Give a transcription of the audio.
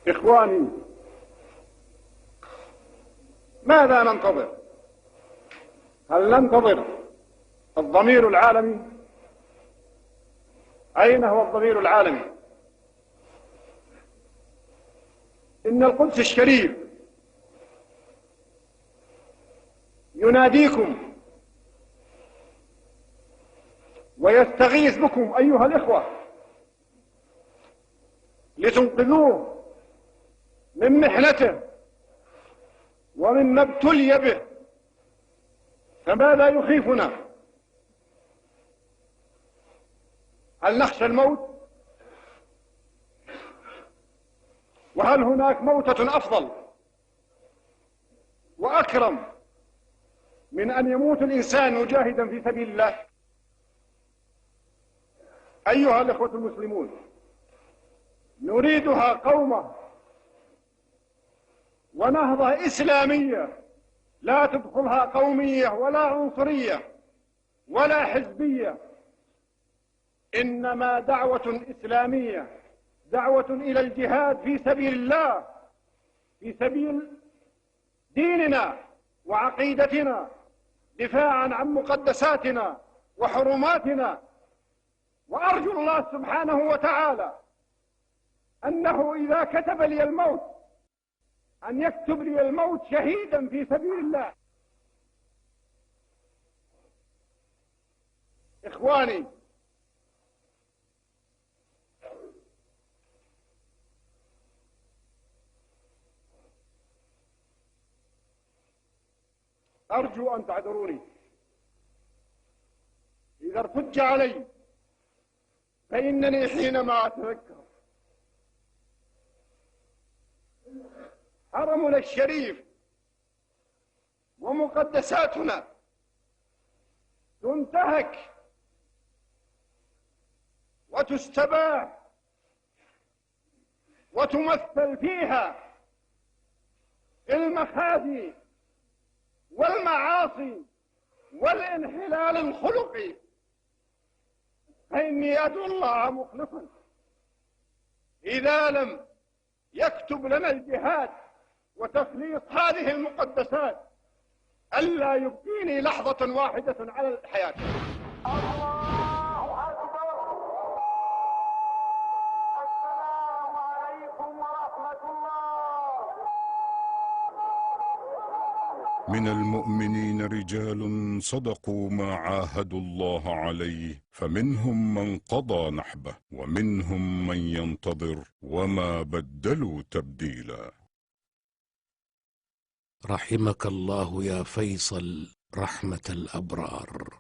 إخواني، ماذا ننتظر؟ هل ننتظر الضمير العالمي؟ أين هو الضمير العالمي؟ إن القدس الشريف يناديكم ويستغيث بكم أيها الإخوة لتنقذوه من محنته ومما ابتلي به. فماذا يخيفنا؟ هل نخشى الموت؟ وهل هناك موتة أفضل وأكرم من أن يموت الإنسان مجاهدا في سبيل الله؟ أيها الإخوة المسلمون، نريدها قومة ونهضة إسلامية لا تدخلها قومية ولا عنصرية ولا حزبية، إنما دعوة إسلامية، دعوة إلى الجهاد في سبيل الله، في سبيل ديننا وعقيدتنا، دفاعا عن مقدساتنا وحرماتنا. وأرجو الله سبحانه وتعالى أنه إذا كتب لي الموت أن يكتب لي الموت شهيدا في سبيل الله. إخواني، أرجو أن تعذروني إذا ارتج علي، فإنني حينما أتذكر حرمنا الشريف ومقدساتنا تنتهك وتستباح وتمثل فيها المخازي والمعاصي والانحلال الخلقي، فإني أدعو الله مخلصا إذا لم يكتب لنا الجهاد وتخليص هذه المقدسات ألا يبقيني لحظة واحدة على الحياة. الله أكبر. السلام عليكم ورحمة الله. من المؤمنين رجال صدقوا ما عاهدوا الله عليه، فمنهم من قضى نحبه ومنهم من ينتظر وما بدلوا تبديلا. رحمك الله يا فيصل رحمة الأبرار.